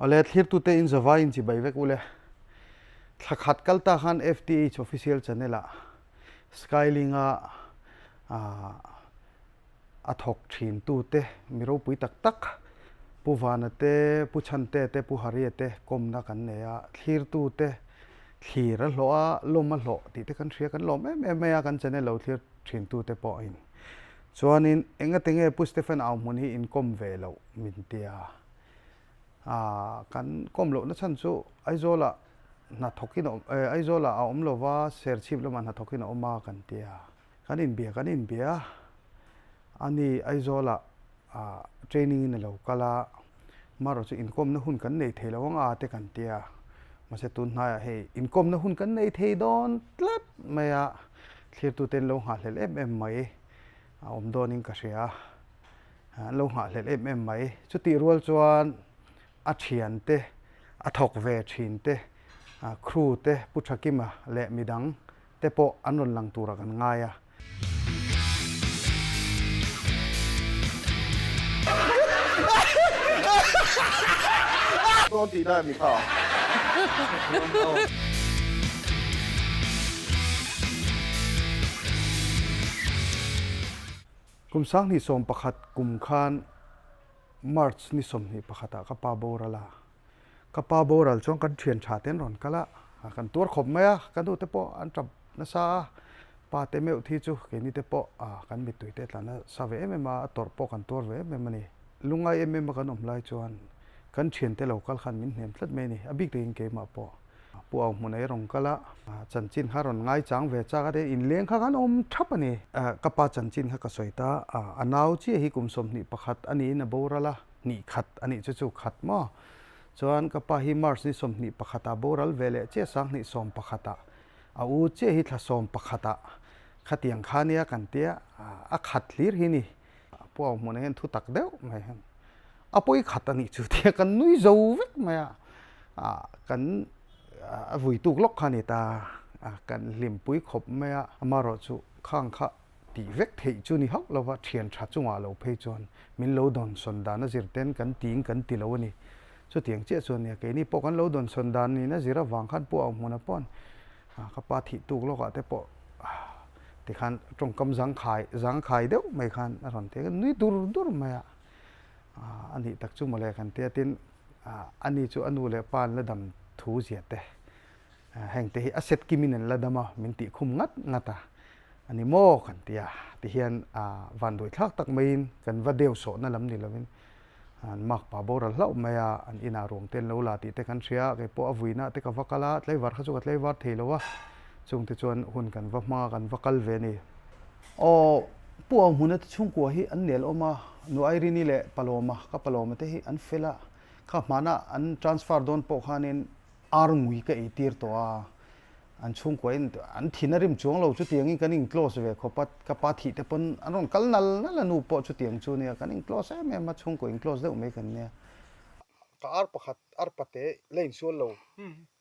ale thlir tu te in zawa in chi bai vek ule thakhat kalta khan FTH official channel a Skylink a athok thin tu te miro pui tak tak puwana te puchante te puhari te komna kan ne a thlir tu te thlir a hlo a lom a hlo ti te kan thria kan lom em ya kan channel lo thlir thin tu te po in chuanin enga tenge pu Stephen aw mun hi in kom ve lo min tia kan kom lo na chan chu aizola na thokin aizola a om lo wa ser chip lo man na thokin oma kan tia kan in bia ani aizola training in lo kala maro chu income na hun kan nei thelo anga te kan tia ma se tun na he income na hun kan nei thei don tlat maya thlir tu ten lo ha hlel em mai om don in ka ria lo ha hlel em mai chu ti rual chuan a thian te a thok ve thin te crew te puthakima le midang te po anon lang tura kan ngayaต้องตีได้มีข้าวกุมสังนี่สมประคัดกุมคานมาร์ชนี่สมนี่ประคัดกับปาโบราลากปาโบราลช่วงกันเทียนชาเต้นรอนกันละกันตัวขบไหมกันดูเตปออันจับนะซาปาเตเมอที่จูเกนี่เตปอกันมีตุยเตตแล้วนะซาเวเมมาตอร์ปอกันตัวเวเมมันนี่ลุงไอเมมากันอมไลจวนกันเชียนเตลกัลขันมินเห็นพลัดเมนี่อบิกเรงเกมาปอปูเอามุนไอรองกะละจันจินฮารอนง่ายจังเวจากเดอินเลี้ยงข้ากันอมทับอันนี้กปาจันจินข้ากสวยตาอนาวจีฮิกุมสมนี่ประคัดอันนี้นะโบราละนี่ขัดอันนี้จู่ขัดมั้งจวนกปาฮิมาร์สนี่สมนี่ประคัดโบราลเวเลเจสังนี่สมประคัดอูเจฮิทละสมประคัดขัดยังขานี่กันเตียขัดลีร์ฮินี่ปูเอามุนไอเห็นทุตักเดียวไม่เห็นapoi khatani chu te kan nui zo vek maya kan vui tuk lok khani ta kan lim pui khop maya amaro chu khang kha ti vek thei chu ni hak lova thian tha chunga lo phei chon min lo don son da na zir ten kan ting kan ti lo ni chu tiang che chon ne ke ni po kan lo don son dan ni na zira wang khan po au mona pon ka pa thi tuk lok te po ti khan trong kam jang khai deu mai khan ron te kan nui dur mayaอันนี้ตักจุ่มอะไรกันเตี้ยตินอันนี้จู่อนุเลปานละดำทูเสียเตแห่งเตะอาเซตกิมินละดำมามินติคุมงัดอันนี้โม่กันเตี้ยที่เฮียนวันโดยทักตักมินกันว่าเดียวโสนั่นลำนี่ละมินมักป่าโบราณเล่าไม่อันอินารงเต้นเล่าลาติเตกันเชียกับพวกอวินะเตกับวักละเลยวัดเขาจุกเลยวัดเทลวะจุงที่ชวนหุ่นกันว่ามากันวักลเวนี่พวกหุ่นที่ช่วงกัวฮีอันเนียลออกมานูไอรีนี่แหละปลอมากับปลอมาที่อันเฟล่าข้ามานะอัน transfer โดนปกฮานินอาร์มุยกับไอตีร์ตัวอันช่วงกว่าอันที่นริมช่วงเราจุดเตียงกันอิง close เว้ยเขาปัดกับปาธิแต่ปนอันนั้นกัลนั่นละนูปอจุดเตียงจูเนี่ยกันอิง close แม่มาช่วงกว่าอิง close ได้อุเมกันเนี่ยก็อาร์ปะขัดอาร์ปะเตะเล่นส่วนเรา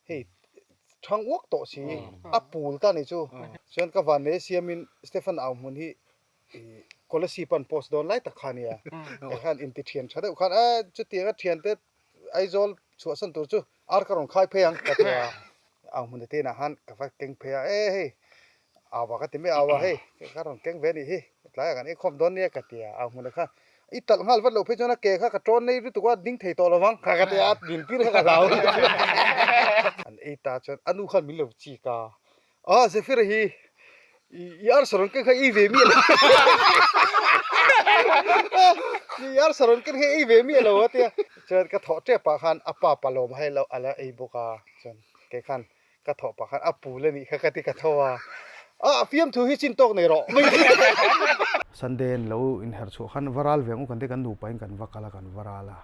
เฮ้ยทางวกโตสิอัปปูลตานี่จูส่วนกับวันนี้เซียมินสเตฟานเอามันที่คนละ4,000โพสต์โดนไล่ตะคาเนี่ยคันอินติเทียนชาเดคันจุดเตียงก็เทียนเตไอโซลชัวสันตัวจูอาร์กรอนคายเพียงก็ตัวเอามันเตนะฮันกับเก่งเพียเฮ้ยเอาว่าก็ติไม่เอาว่าเฮ้ยกรอนเก่งเวนี่เฮ้ยหลายกันไอ้คอมโดนเนี่ยก็เตียเอามันค่ะอีตัดหัลวัดเราเพื่อนนักเกะค่ะกระโจนในรู้ตัวว่าดิ้งเทตัวระวังค่ะก็เตียดินพี่ค่ะกับเราอันไอ้ตาจนอนุขันมิลล์จีกาเซฟิร์ฮีयार सरोन के ई वेमी यार सरोन के ई वेमी लो ते चन का थोटे पा खान अपा पलोमให้เราala ei boka chon ke khan ka tho pa khan apu le ni kha ti ka thowa fiam thu hi chin tok nei ro sunday lo in her chu khan varal vengu kan te kan nu pain kan wakala kan varala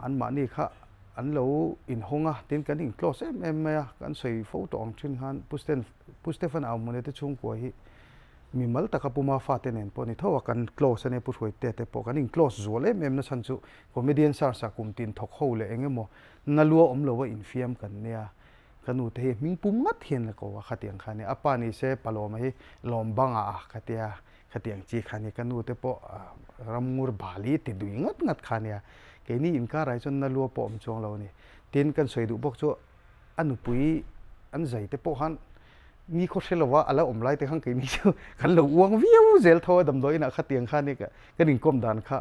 an ma ni kha an lo in honga tin kan in close em kan sei photo ong thin han Stephenเอามันเตช่วงกว่าฮีมีมัลตะกับปูมาฟาเตเนนปอนี่เท่าว่ากัน close เนี่ยผู้ช่วยเตปอกันอิง close จั่วเลยเมมนะฉันจู่คอมเมดี้ซาร์สักกุมตินทอกเขาเลยเองมั้งนัลัวเราว่าอินฟิมกันเนี่ยกันอุเทมิงปุ่มงัดเห็นเลยก็ว่าขัดยังขันเนี่ยอปานี่เสปลอมาฮีลอมบังขัดยังจีขันเนี่ยกันอุเทปอรำงูบาลีติดดุยงัดขันเนี่ย เกนี่อินการายจนน่าลัวปอมจงเรานี่เตียนกันสวยดูบอกจ้อันนุปุยอันใจแต่ปอหันมีคนเชื่อว่าอะไรอมไล่แต่ข้างเกนี่ชั่วขันเราอ้วงวิวเซลทอดำดอยนะขัดเตียงข้านี่ก็นิ่งก้มด่านข้า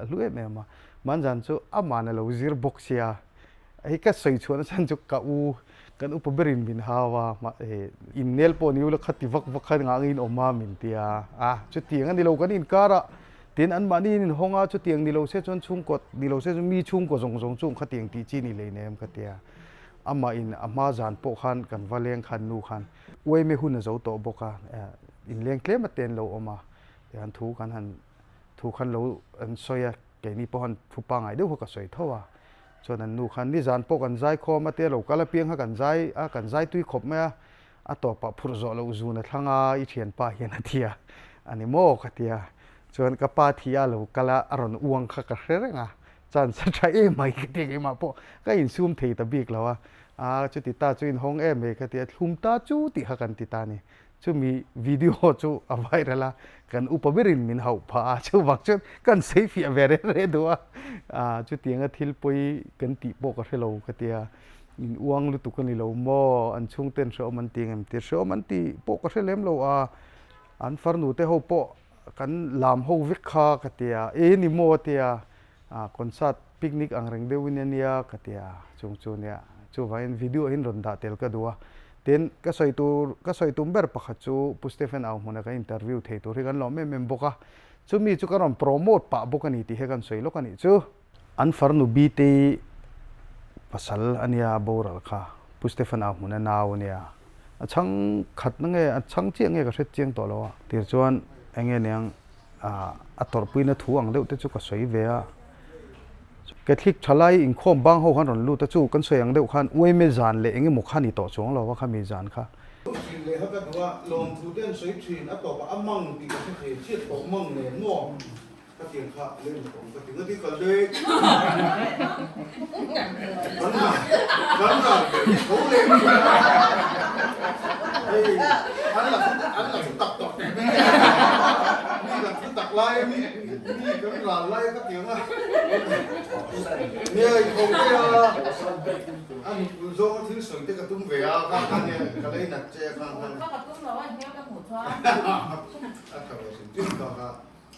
รู้ไหมมามันจันจ้อามานะเราจีร์บ็อกเซียไอ้ก็สวยชวนฉันจุกกะอูกันอุปบรินบินฮาวาอินเนลปอนิวแล้วขัดที่วักขัดงาอินออกมามินเตียจุดเตียงอันนี้เรากันอินการะเตียนอันมานี่ห้องจุดเตียงนี่เราเสียจนชุ่มกดนี่เราเสียจนมีชุ่มกดส่งชุ่มขัดเตียงตีจีนี่เลยเนี่ยมันขัดเตียอามาอินอามาจานปอขันกันวาเลงขันนูขันเว้ยไม่หุ่นจะเอาตัวบกอินเลี้ยงเคลมมาเตียนเราออกมาเดี๋ยวถูกันหันถูกันเราอันสวยแกนี่ปอหันผู้ปังไงเดี๋ยวเขาก็สวยเท่าว่าส่วนนั้นนูขันนี่จานปอกันใจคอมาเตียเราก็ละเพียงกันใจตุยขบไหมตัวปะผู้รอเราจูนทั้งอีเทียนป้าเฮียนเทียอันนี้โม่ขัดเทียส่วนกับป้าเทียเราก็ละอรุณอ้วงขัดกระเรื่องจันสัจจะไม่คิดเองมาปอก็อินซูมเทียตะบีกแล้วจุดติดตาจุดห้องเมก็เทียทุ่มตาจุดติหากันติดตานี่จุดมีวิดีโอจุดเอาไว้แล้วละกันอุปบรินมินเขาพาจุดวักจุดกันเซฟเวรเรดัวจุดเตียงก็ทิลปุยกันติปกเราก็เทียอินอ้วงลุตุกันนี่เราโมอันช่วงเต้นโชว์มันเตียงเตียโชว์มันตีปกเราเล่มเราอันฟาร์นูเตเขาปกกันลามเขาวิคาก็เทียนี่โมเทียคอนเสิร์ตปิกนิกอังเริงเดวินเนียก็เทียช่วงเนี่ยจูว่าอินวิดีโออินรอนดาเตลก็ดูเต็นก็ใส่ตัวเบอร์ปักจูพุสเตฟันเอาหัวนักอินเตอร์วิวเทตัวที่กันล้อมเมมบอกจูมีจูการันโปรโมทปะบุกันนี่ที่ให้กันสวยลูกกันนี่จูอันฟาร์นูบีตีภาษาอันนี้บอร์ลค่ะพุสเตฟันเอาหัวนันาวเนี่ยช่างขัดนั่งเงช่างเจียงเงก็เสร็จเจียงตัวแล้วที่จวนเองเนี่ยอัตร์ปุยนัทหัวอังเดียวแต่จูก็สวยเวียแกคลิกทลายอินคอมบางห้องขันรอนลู่ตะจู่กันสวยอย่างเดียวขันอวยเมจานเลยเองหมกขันนี่ต่อช่วงเราว่าขันเมจานค่ะเลยเขาก็ว่าลงทุเรียนสวยชีนอัตต่อว่ามั่งตีกับที่เชี่ยตกมั่งเนี่ยง่วงก็เตียงค่ะเรื่องของก็ถึงที่ก็เลยนั่นน่ะเขาเลยอันหลังตักต่อนี่หลังตักไล่นี่ก็หลานไล่ก็เตียงอ่ะเนี่ยคงจะอันโซ่ที่ส่งที่กระตุ้มเวียกันเนี่ยก็เลยนัดเจอกันก็กระตุ้มเราว่าเที่ยวกับหมูทอดอ่ะก็เลยสิ่งที่ก็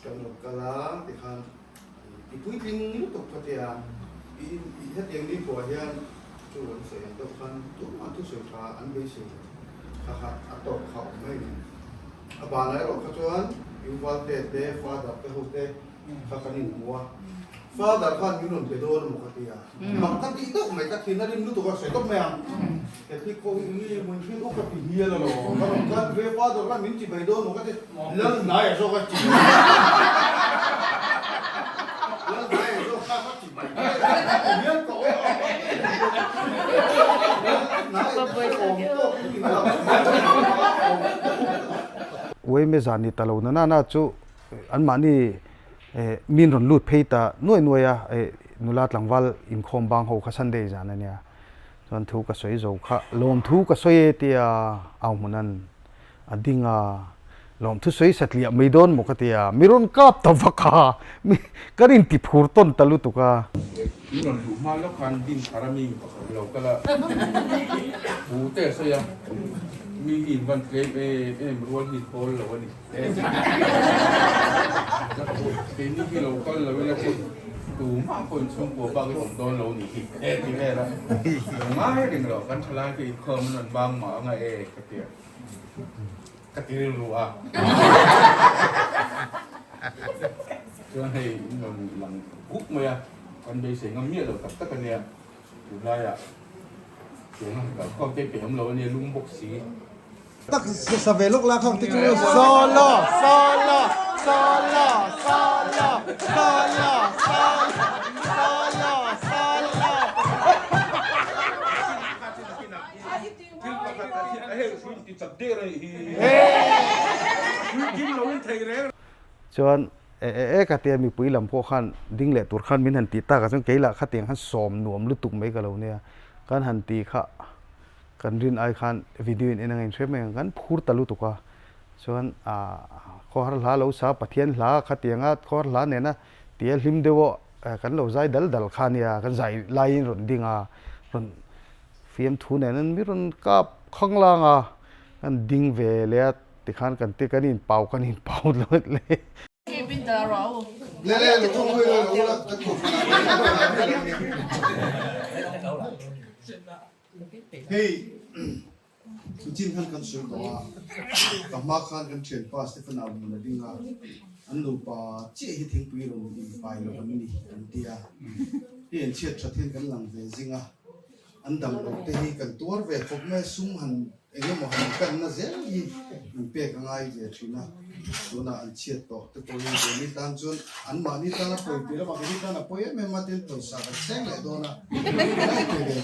กันหมดกันแล้วที่คันอีพุ้ยพิงนี่ตกพัทยาอีเฮ็ดอย่างนี้ปวดยังช่วยเสียตกคันทุกอันทุกสิ่งขาอันเบสิกค่ะอัตโตเขาไม่บาลายหรอกเขาชวนอยู่วัดเด็ดฟ้าดับไปหุบเด็ดข้ากันนี่หัวฟ้าดับขันอยู่นู่นไปโดนมุขตีอ่ะมักกันตีต้องไม่ตัดทิ้งนั่นนี่รู้ตัวใส่ต้องแมงแต่ที่โควิดนี่มันชื่ออุกตีเฮียแล้วหรอกันเวฟ้าดับขันมิ้นจีไปโดนมุขตีเรื่องไหนอะโซ่กันจีเรื่องไหนอะโซ่กันจีไปเรื่องโตเว้ยไม่จานี่ตลอดน่าจูอันมานี่มีนรลุดเพย์ตาหน่วยนุลาตหลังวัลอินคอมบางเขาขันเดย์จานเนี่ยจนทุกข์ก็สวยโจค่ะลมทุกข์ก็สวยเตียเอาหมดนั้นอดิ่งลมทุกข์สวยเสร็จเลยไม่โดนมุกเตียไม่ร้อนกับตะวักมีก็รินติพูดต้นตะลุตุกะนี่นดูมาแล้วกันดินคารามิงเราก็ละหูเตะเสียมีหินวันเกลมรัวหินโพลเราวันนี้เป็นนี่ที่เราก็เราเวลาที่ดูมาคนชมบัวบางคนโดนเราหนีที่แม่ละมาให้ดึงเรากันทลายที่เคอมันบางหมาไงกระเตียรู้อ่ะจะให้มันหลังกุ๊กมาอันเบสิกงามเมียเราตัดตะกันเนี่ยอยู่ไรอ่ะเสียงแบบก็เก็บเปี่ยมเราเนี่ยลุงบกสีตักสเวลุกลาของที่คือโซโลชวนกระเทียมมีปุ๋ยลำพวกขันดิ้งแหละตัวขันมินหันตีตากับจังเกล่ะขัดเตียงขันสอมหนวมลุตุกไม่กับเราเนี่ยกันหันตีขะกันรินไอขันวิดีโอนี่นั่งอินเทอร์เน็ตกันพูดตะลุตุกะชวนข้อหาเราสาปะเทียนหลาขัดเตียงข้อหาเนี่ยนะเตียลิมเดว kan lo zai dal khania kan zai lai ron dinga ron fiam thu ne nan mi ron kap khanglanga kan ding ve le ti khan kan te kanin pau lo le bin da ro le tu ho lo la ta tu hey tu jin khan kan sur to ka ma khan kan chen pa Stephen Abu na dinga an lo pa che hi thing pi ro ni pai lo kan ni an tia yen chet tha thin kan lang ve zinga an dam lo te hi kan tor ve khop me sum han enge mo han kan na zel hi pe ka ngai ve thina tuna an chet to te ko ni tan chun an ma ni ta na poi pi la ma ni ta na poi me ma ten to sa ka seng le do na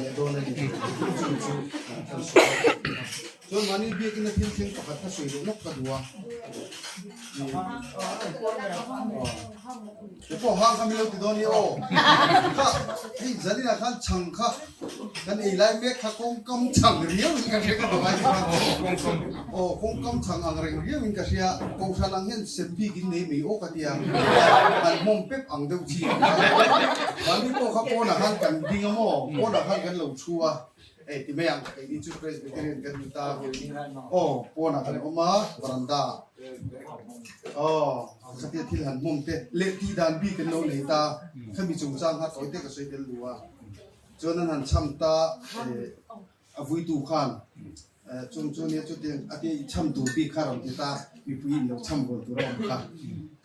le do na ni chun chun chun mani bi ki na thin thing pakhat ta sui lo nok ka duwa ko hang ka mi lo ti do ni o kha hi zalina khan chang kha kan ei lai me kha kong kam chang riu ka se ka do mai o kong kam chang ang reng riu min ka sia ko sa lang hen se pi kin nei mi o ka tia an mom pep ang deu chi mani ko kha po na han kan ding mo po na han kan lo chua ti me ang ni chu presbyterian kan ta o po na kan oma baranda sa tia thil han mom te le ti dan bi kan lo le ta khami chung chang ha toi te ka soi tel duwa chonan han cham ta avui tu khan chung ni chu te ati cham tu pi kharam ti ta mi pui no cham go tu ro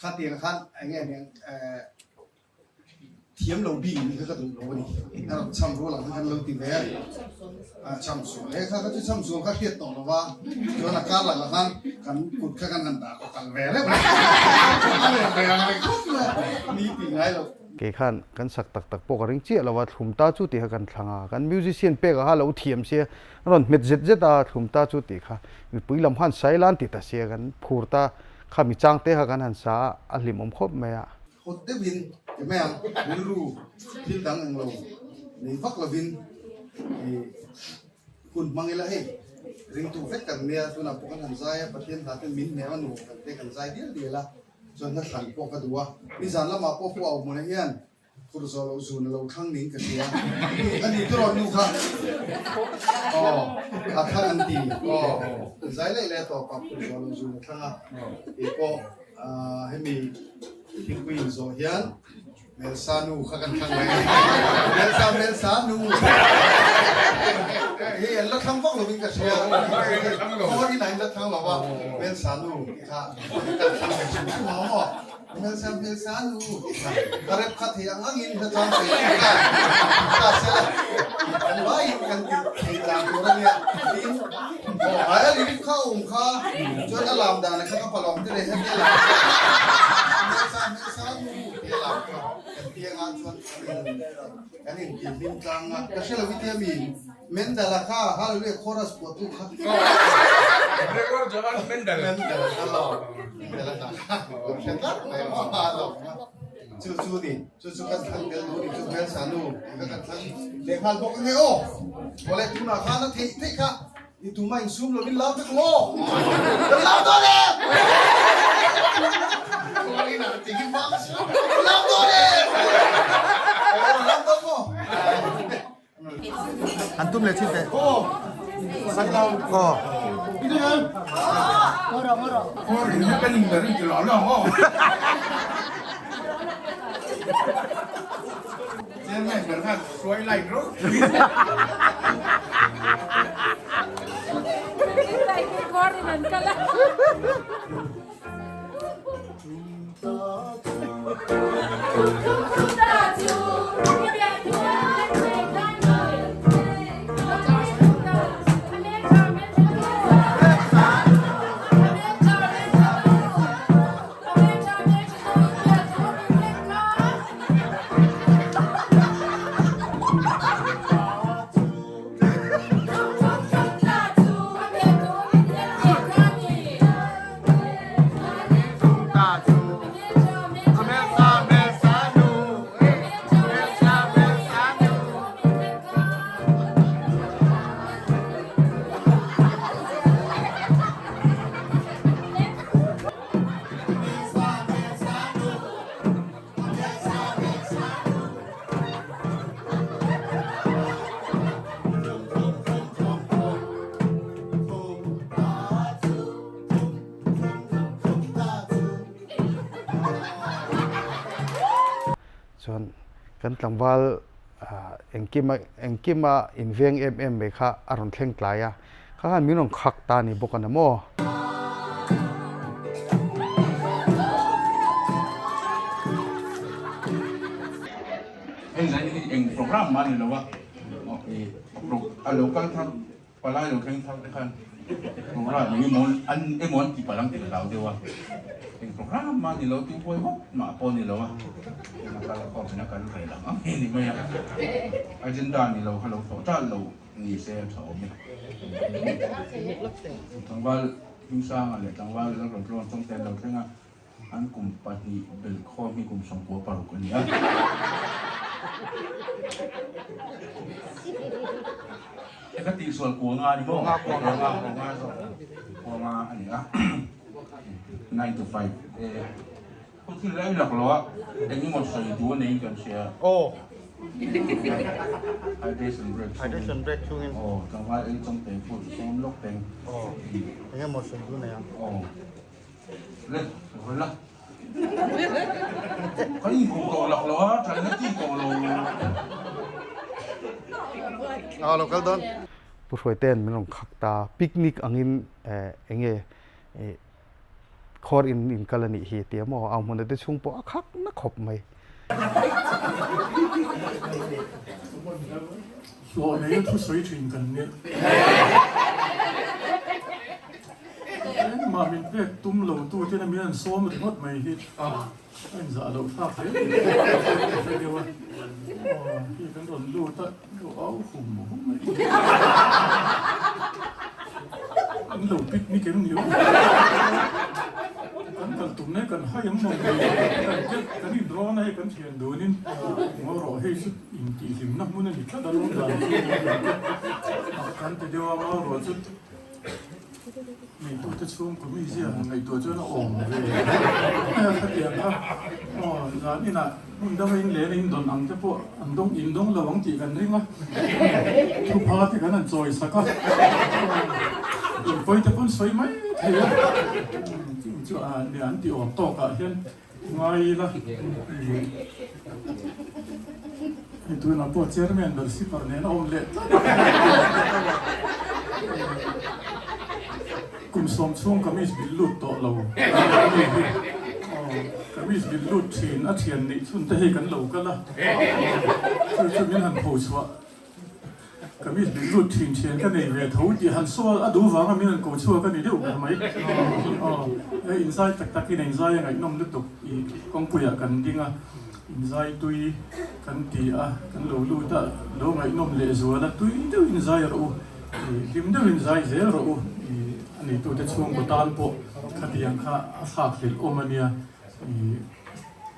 kha ti khan ange ne thiam lo bi ni ka tu lo ni cham ro la kan lo ti ve cham su le kha ka chu cham su kha tiet to lo wa chona ka la khan kan kut kha kan ta ko kan ve le ni ti ngai lo ke khan kan sak tak po ka ring chi lawa thum ta chu ti ha kan thlanga kan musician pe ga ha lo thiam se ron met zet a thum ta chu ti kha mi pui lam han sai lan ti ta se kan phur ta kha mi chang te ha kan han sa a hlim om khop me a hot te bin ke me ang ru thil dang ang lo ni fak la bin kun mangila he ring tu vet kan me tu na pokan han zai pathian ta ten min me an nu kan te kan zai dia la chon na khan po ka duwa ni zan la ma po pu au mo na hian kur zo lo zu na lo thang ning ka sia ani to ro nu kha a tha an ti zai le to pa kur zo lo zu na thanga ko he mi thing kuin zo hian mel sanu kha kan thang lai mel sanu he la thang vok lo bin ka sia ko ni nai la thang lo wa mel sanu kha ma mo mel sanu karep kha thi ang in ha chang se ka se an vai kan ti lang ko ra ne ai li kha kha chon alam da na kha pa lom te le he la mel sanu la tiang an chon kan in ti lim chang ka se la vitamin men da la kha ha le chorus po tu kha Rekor jangan mendal. Hello. Chu ni, chu kan thang del ni chu bel sanu, ka kan thang de khal bok nge o. Ole tu na kha na thei kha. Ni tu mai sum lo ni law te ko. Law to le. Ole na ti ki ma. Law to le. Law to ko. Antum le chite. Sai law. Itu kan. ngoro Oh, ini kan dari jelas lah, oh. Jangan berkat suai lain, bro. like kor nan kala กันตังวาลเอ็งกิมาอินเวงเบค่ะอารมณ์เข่งไกลอ่ะข้าหันมีน้องขักตานี่บอกกันนะโมเอ็งนั่นเอ็งโปรแกรมมาเนี่ยหรอวะโอเคโปรเราก็ทำปลาเราแข่งทำได้กันโปรแกรมอย่างนี้มันไอ้มันที่ปลาลังติดเราเดียววะเอ็งโปรแกรมมาเนี่ยเราติ้งพอยมั้งมาปนเนี่ยหรอวะนักการขอบเป็นนักการใครหลังอ่ะนี่ไม่อะอาเจนดานี่เราเราต่อจ้าเรานี่เสียสองเนี่ยทั้งว่าหิ้งสร้างอะไรทั้งว่าเราต้องต้องแต่เราแค่อันกลุ่มปฏิเบิกข้อมีกลุ่มสองหัวปลุกกันเนี่ยเอกติส่วนกัวงานนี่มั้งกัวงานอันนี้อ่ะ9 to 5คนที่เล่นหลักล้อเอ็งนี่มันใส่ตัวนี้กันเชียโอ้ไฮเดรชั่นเบรกช่วงนี้โอ้จังหวะเอ็งจงเตะฟุตซ้อมล็อกเต็งโอ้เอ็งหมดส่วนตัวไหนอ่ะโอ้เล่นคนละเขายิงกูโตหลักล้อใช้นักที่โตเราเราก็โดนผู้ช่วยเต้นมีน้องขักตาปิกนิกอังอินเอ็งคอร์อินกาลนิเฮเตียมเอามันได้ช่วงปอคักนักขบไหม我没有出水准跟呢。มามินเพื่อตุ้มเหลาตู้ที่นั่นมีอันซ้อมมันหมดไม่ฮิตอันจะเราภาพเลยเดียวว่าที่กันโดนดูแต่ดูเอาหุ่มไม่อันเหลาปิกนี่เก่งอยู่กันตุ้มเนี่ยกันให้ยังมองกันนี่ร้อนให้กันเชียนดูนี่มารอให้สุดอินทีสิมนักมุนนี่แค่ดารุณดากันแต่เดียวมารอสุดนี่ตัวจะช่วงก็ไม่เสียไงตัวเจ้าหน้าองเลยถ้าเดียวนะอ๋อร้านนี่นะมึงได้เองเลยนี่โดนอังจะพวกอังต้องอินต้องระวังจีกันริมั้ยทุกพาร์ทที่กันนั่นจอยสักก็ไปแต่คนสวยไหมเที่ยวจู่เนี่ยอันที่ออกโต๊ะกันเห็นไงล่ะตัวนั้นพวกเชอร์แมนดูสิปาร์เนนอมเล่กุมสมช่วงก็มีบิลลุดโตเราก็มีบิลลุดเทียนอาเทียนนี่สุนทรกันเรากันละช่วยมีหันโผล่ชัวก็มีบิลลุดเทียนกันในเวทหูที่หันซัวอดูฟังก็มีหันโกชัวกันนี่เดียวกันไหมอินไซต์ตักที่ในอินไซต์ยังไงน้องลึกตกอีกองปุยกันดิ้งอ่ะอินไซต์ตุยกันตีอ่ะกันเราดูแต่เราไงน้องเลสัวแล้วตุยเดียวอินไซต์เราดิมเดียวอินไซต์เซเราอันนี้ตัวจะช่วงกตานพวกคดียังข้าสักเห็นโอมาเนีย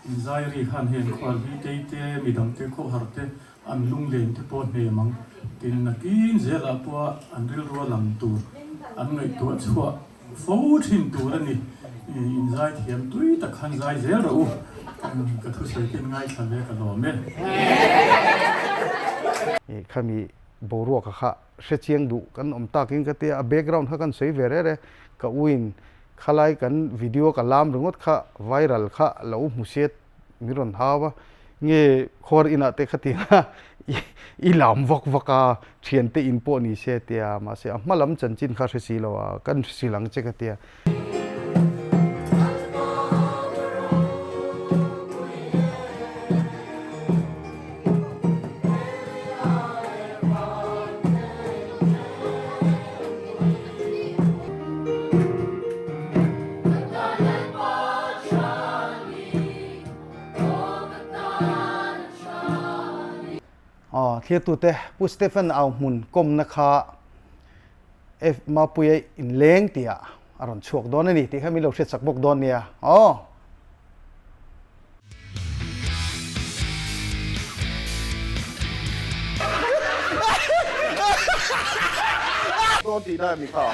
อินไซรีขันเห็นความวิเตเตมีดังเตโคหาร์เตอันลุงเลนที่ปนเนมังตินนักอินเซลาปัวอันริลรัวลำตัวอันไงตัวชัวฟูทินตัวนี่อินไซเทียมตุยตะขันไซเซเราก็ทุเสกินง่ายขันเล็กกันหล่อเม่ข้ามีบรัวค่ะเสียเชียงดูกันอมตากินกันเตียแบ็กกราวด์เขากันสวยเวรเลยก็วินขลายกันวิดีโอกันลามรึงว่าค่ะไวรัลค่ะแล้วมุเสตมีรอนท้าวะเงี้ยคอร์อินาเตคตินะอีลามวักเทียนเตอินโปนี่เสียเตียมาเสียมาลำจันจินข้าเสียแล้วกันสิหลังเจกันเตียเทียตุเตผู้สเตฟานเอาหมุนกลมนะคะมาปุยอินเล้งเตียอารมณ์ชวกโดนนี่ที่เขามีเราเช็ดสักบกโดนเนี่ยโดนทีได้มีข่าว